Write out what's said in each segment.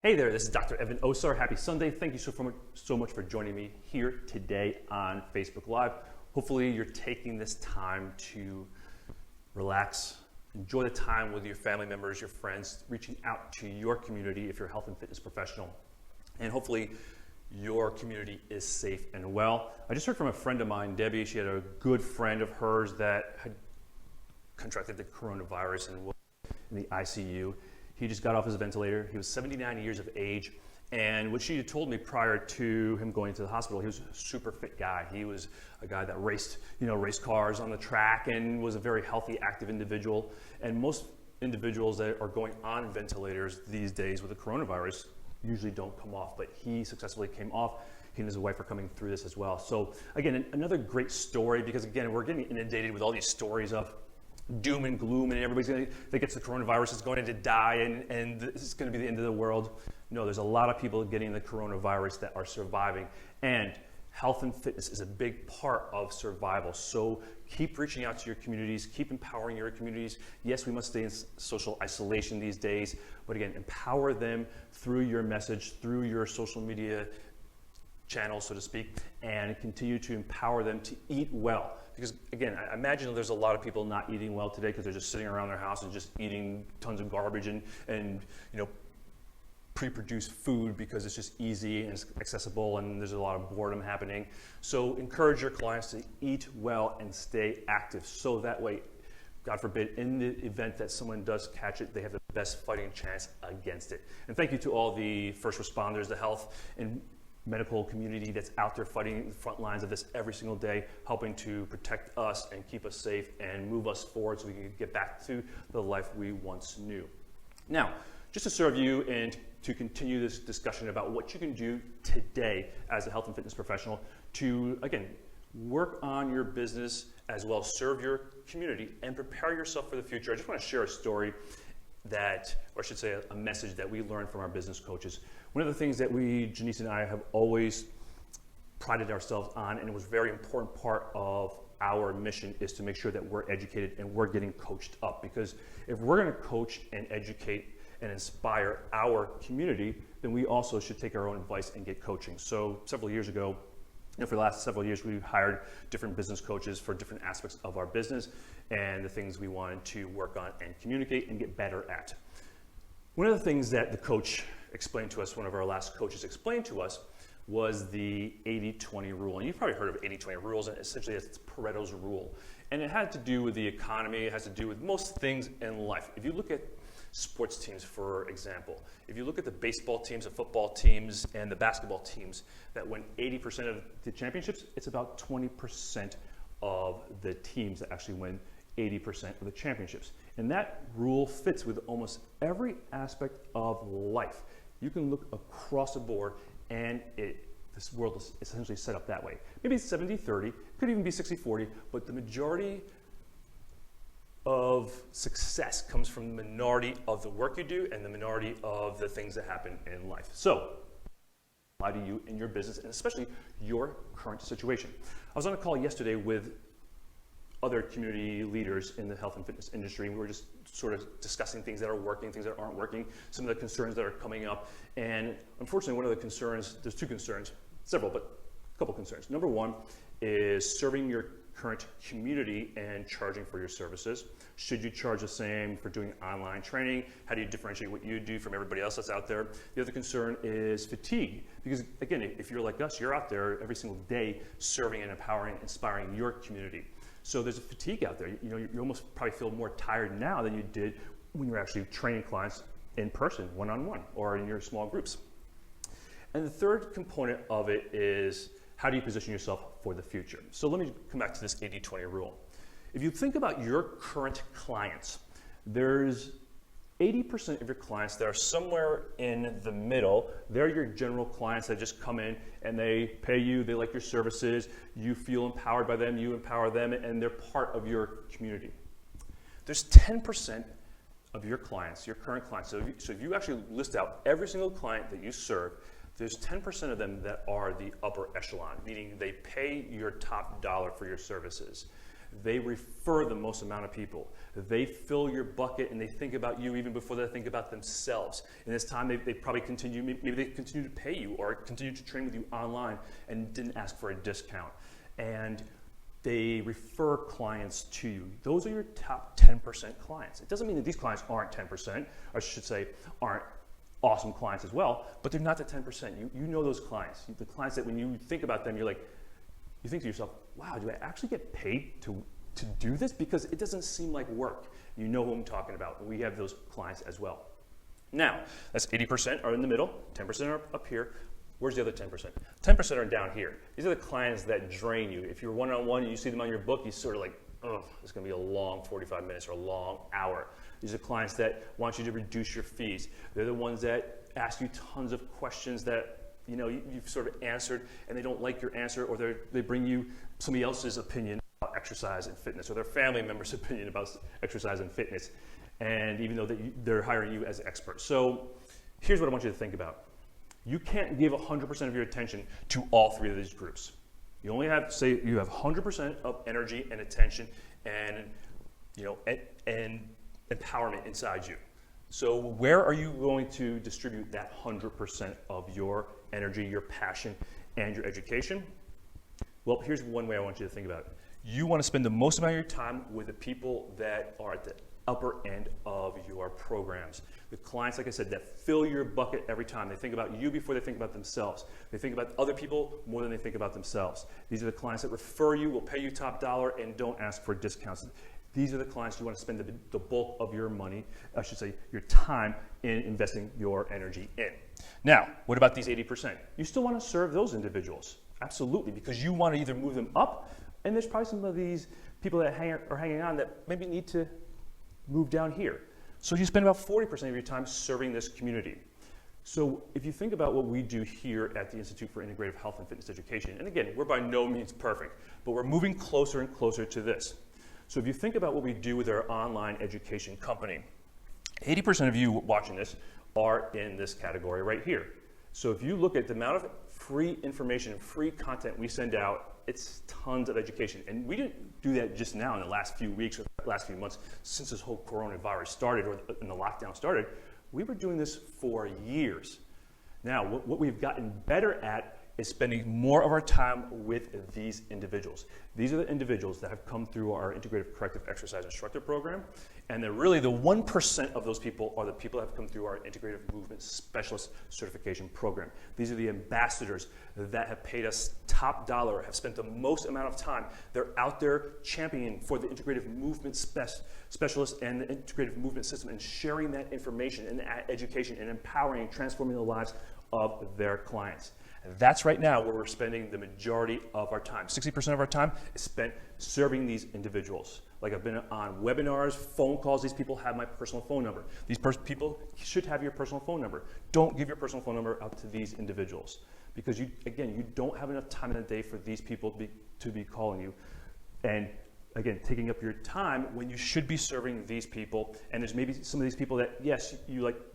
Hey there, this is Dr. Evan Osar. Happy Sunday. Thank you so much for joining me here today on Facebook Live. Hopefully you're taking this time to relax, enjoy the time with your family members, your friends, reaching out to your community if you're a health and fitness professional. And hopefully your community is safe and well. I just heard from a friend of mine, Debbie. She had a good friend of hers that had contracted the coronavirus and was in the ICU. He just got off his ventilator. He was 79 years of age. And what she had told me prior to him going to the hospital, he was a super fit guy. He was a guy that raced cars on the track and was a very healthy, active individual. And most individuals that are going on ventilators these days with the coronavirus usually don't come off, but he successfully came off. He and his wife are coming through this as well. So again, another great story, because again, we're getting inundated with all these stories of doom and gloom, and everybody's that gets the coronavirus is going to die, and this is going to be the end of the world. No, there's a lot of people getting the coronavirus that are surviving, and health and fitness is a big part of survival. So keep reaching out to your communities, keep empowering your communities. Yes, we must stay in social isolation these days, but again, empower them through your message, through your social media channels, so to speak, and continue to empower them to eat well. Because again, I imagine there's a lot of people not eating well today because they're just sitting around their house and just eating tons of garbage and pre-produced food because it's just easy and it's accessible, and there's a lot of boredom happening. So encourage your clients to eat well and stay active, so that way, God forbid, in the event that someone does catch it, they have the best fighting chance against it. And thank you to all the first responders, the health and medical community that's out there fighting the front lines of this every single day, helping to protect us and keep us safe and move us forward so we can get back to the life we once knew. Now, just to serve you and to continue this discussion about what you can do today as a health and fitness professional to, again, work on your business as well as serve your community and prepare yourself for the future. I just want to share a story or I should say a message that we learned from our business coaches. One of the things that Janice and I have always prided ourselves on, and it was a very important part of our mission, is to make sure that we're educated and we're getting coached up. Because if we're going to coach and educate and inspire our community, then we also should take our own advice and get coaching. So several years ago, for the last several years, we've hired different business coaches for different aspects of our business and the things we wanted to work on and communicate and get better at. One of the things that the coach explained to us, one of our last coaches explained to us, was the 80-20 rule. And you've probably heard of 80-20 rules, and essentially it's Pareto's rule. And it had to do with the economy, it has to do with most things in life. If you look at sports teams, for example, if you look at the baseball teams, the football teams, and the basketball teams that win 80% of the championships, it's about 20% of the teams that actually win 80% of the championships. And that rule fits with almost every aspect of life. You can look across the board, and this world is essentially set up that way. Maybe it's 70-30, could even be 60-40, but the majority of success comes from the minority of the work you do and the minority of the things that happen in life. So, apply to you in your business, and especially your current situation. I was on a call yesterday with other community leaders in the health and fitness industry, and we were just sort of discussing things that are working, things that aren't working, some of the concerns that are coming up. And unfortunately, one of the concerns, there's two concerns, several, but a couple concerns. Number one is serving your current community and charging for your services. Should you charge the same for doing online training? How do you differentiate what you do from everybody else that's out there? The other concern is fatigue, because again, if you're like us, you're out there every single day serving and empowering, inspiring your community. So there's a fatigue out there. You almost probably feel more tired now than you did when you were actually training clients in person, one-on-one, or in your small groups. And the third component of it is, how do you position yourself for the future? So let me come back to this 80-20 rule. If you think about your current clients, there's 80% of your clients that are somewhere in the middle. They're your general clients that just come in and they pay you, they like your services, you feel empowered by them, you empower them, and they're part of your community. There's 10% of your clients, your current clients, so if you actually list out every single client that you serve, there's 10% of them that are the upper echelon, meaning they pay your top dollar for your services. They refer the most amount of people. They fill your bucket and they think about you even before they think about themselves. In this time, they probably continue, maybe they continue to pay you or continue to train with you online and didn't ask for a discount. And they refer clients to you. Those are your top 10% clients. It doesn't mean that these clients aren't 10%, or I should say aren't awesome clients as well, but they're not the 10%. You know those clients. The clients that when you think about them, you think to yourself, wow, do I actually get paid to do this? Because it doesn't seem like work. You know who I'm talking about. We have those clients as well. Now, that's 80% are in the middle, 10% are up here. Where's the other 10%? 10% are down here. These are the clients that drain you. If you're one-on-one and you see them on your book, you sort of like, oh, it's gonna be a long 45 minutes or a long hour. These are clients that want you to reduce your fees. They're the ones that ask you tons of questions that you've sort of answered and they don't like your answer, or they bring you somebody else's opinion about exercise and fitness, or their family member's opinion about exercise and fitness, and even though they're hiring you as an expert. So here's what I want you to think about. You can't give 100% of your attention to all three of these groups. You only have, say, you have 100% of energy and attention and empowerment inside you. So where are you going to distribute that 100% of your energy, your passion, and your education? Well, here's one way I want you to think about it. You want to spend the most amount of your time with the people that are at the upper end of your programs. The clients, like I said, that fill your bucket every time. They think about you before they think about themselves. They think about other people more than they think about themselves. These are the clients that refer you, will pay you top dollar, and don't ask for discounts. These are the clients you want to spend the bulk of your money, I should say, your time in investing your energy in. Now, what about these 80%? You still want to serve those individuals. Absolutely, because you want to either move them up, and there's probably some of these people that are hanging on that maybe need to move down here. So you spend about 40% of your time serving this community. So if you think about what we do here at the Institute for Integrative Health and Fitness Education, and again, we're by no means perfect, but we're moving closer and closer to this. So if you think about what we do with our online education company, 80% of you watching this are in this category right here. So if you look at the amount of free information and free content we send out, it's tons of education. And we didn't do that just now in the last few weeks or last few months since this whole coronavirus started or the lockdown started. We were doing this for years. Now, what we've gotten better at is spending more of our time with these individuals. These are the individuals that have come through our Integrative Corrective Exercise Instructor Program, and they're really the 1% of those people are the people that have come through our Integrative Movement Specialist Certification Program. These are the ambassadors that have paid us top dollar, have spent the most amount of time. They're out there championing for the Integrative Movement Specialist and the Integrative Movement System and sharing that information and that education and empowering and transforming the lives of their clients. That's right now where we're spending the majority of our time. 60% of our time is spent serving these individuals. Like I've been on webinars, phone calls. These people have my personal phone number. These people should have your personal phone number. Don't give your personal phone number out to these individuals because you don't have enough time in the day for these people to be calling you. And again, taking up your time when you should be serving these people. And there's maybe some of these people that, yes,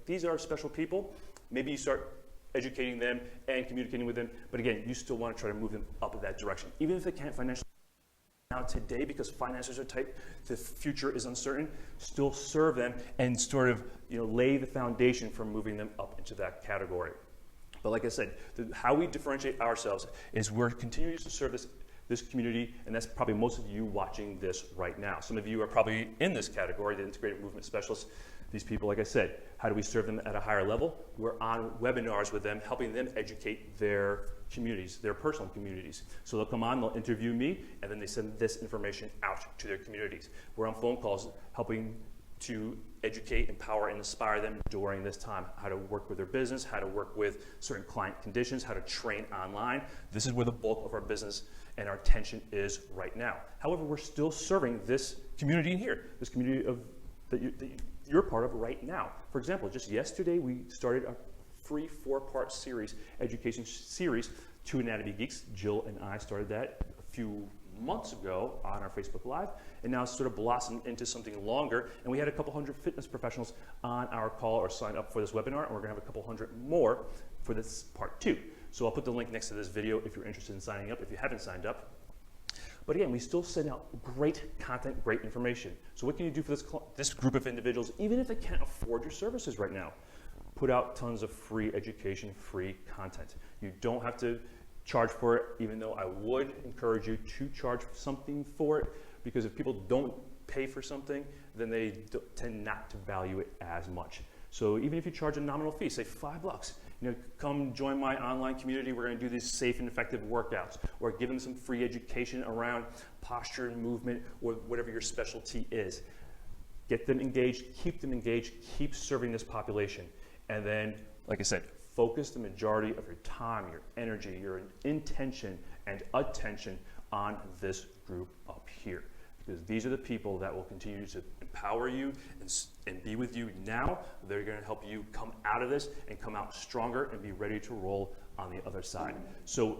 these are special people. Maybe you start educating them and communicating with them, but again, you still want to try to move them up in that direction. Even if they can't financially now today because finances are tight, the future is uncertain, still serve them and sort of lay the foundation for moving them up into that category. But like I said, how we differentiate ourselves is we're continuing to serve this community, and that's probably most of you watching this right now. Some of you are probably in this category, the Integrated Movement Specialists. These people, like I said, how do we serve them at a higher level? We're on webinars with them, helping them educate their communities, their personal communities. So they'll come on, they'll interview me, and then they send this information out to their communities. We're on phone calls helping to educate, empower, and inspire them during this time, how to work with their business, how to work with certain client conditions, how to train online. This is where the bulk of our business and our attention is right now. However, we're still serving this community in here, this community that you're part of right now. For example, just yesterday we started a free 4-part series, education series to Anatomy Geeks. Jill and I started that a few months ago on our Facebook Live, and now it's sort of blossomed into something longer. And we had a couple hundred fitness professionals on our call or sign up for this webinar, and we're gonna have a couple hundred more for this part 2. So I'll put the link next to this video if you're interested in signing up, if you haven't signed up. But again, we still send out great content, great information. So what can you do for this group of individuals, even if they can't afford your services right now? Put out tons of free education, free content. You don't have to charge for it, even though I would encourage you to charge something for it, because if people don't pay for something, then they tend not to value it as much. So even if you charge a nominal fee, say $5, come join my online community. We're going to do these safe and effective workouts, or give them some free education around posture and movement, or whatever your specialty is. Get them engaged, keep serving this population. And then, like I said, focus the majority of your time, your energy, your intention and attention on this group up here. Because these are the people that will continue to empower you and be with you now. They're going to help you come out of this and come out stronger and be ready to roll on the other side. So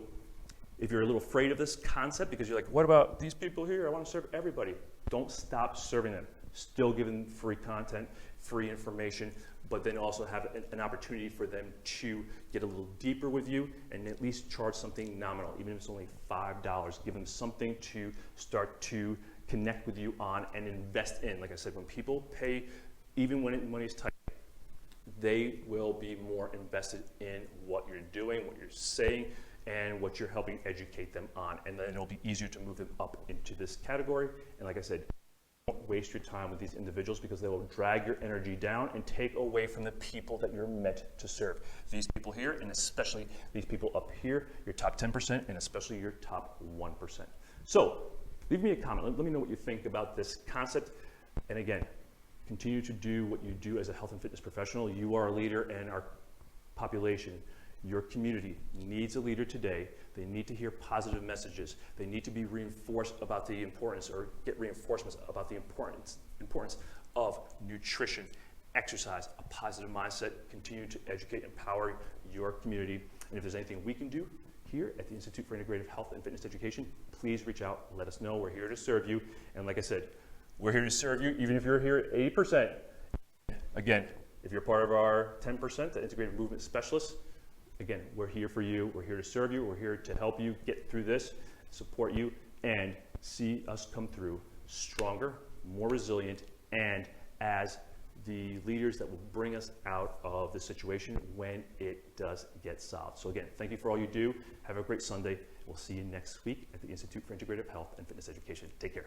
if you're a little afraid of this concept because you're like, what about these people here? I want to serve everybody. Don't stop serving them. Still give them free content, free information, but then also have an opportunity for them to get a little deeper with you and at least charge something nominal, even if it's only $5. Give them something to start to connect with you on and invest in. Like I said, when people pay, even when money's tight, they will be more invested in what you're doing, what you're saying, and what you're helping educate them on. And then it'll be easier to move them up into this category. And like I said, don't waste your time with these individuals because they will drag your energy down and take away from the people that you're meant to serve. These people here, and especially these people up here, your top 10%, and especially your top 1%. So leave me a comment. Let me know what you think about this concept. And again, continue to do what you do as a health and fitness professional. You are a leader, and our population, your community, needs a leader today. They need to hear positive messages. They need to be reinforced about the importance, or get reinforcements about the importance of nutrition, exercise, a positive mindset. Continue to educate, empower your community. And if there's anything we can do here at the Institute for Integrative Health and Fitness Education, please reach out, let us know. We're here to serve you. And like I said, we're here to serve you even if you're here at 80%. Again, if you're part of our 10%, the Integrated Movement Specialists, again, we're here for you. We're here to serve you. We're here to help you get through this, support you, and see us come through stronger, more resilient, and as the leaders that will bring us out of the situation when it does get solved. So again, thank you for all you do. Have a great Sunday. We'll see you next week at the Institute for Integrative Health and Fitness Education. Take care.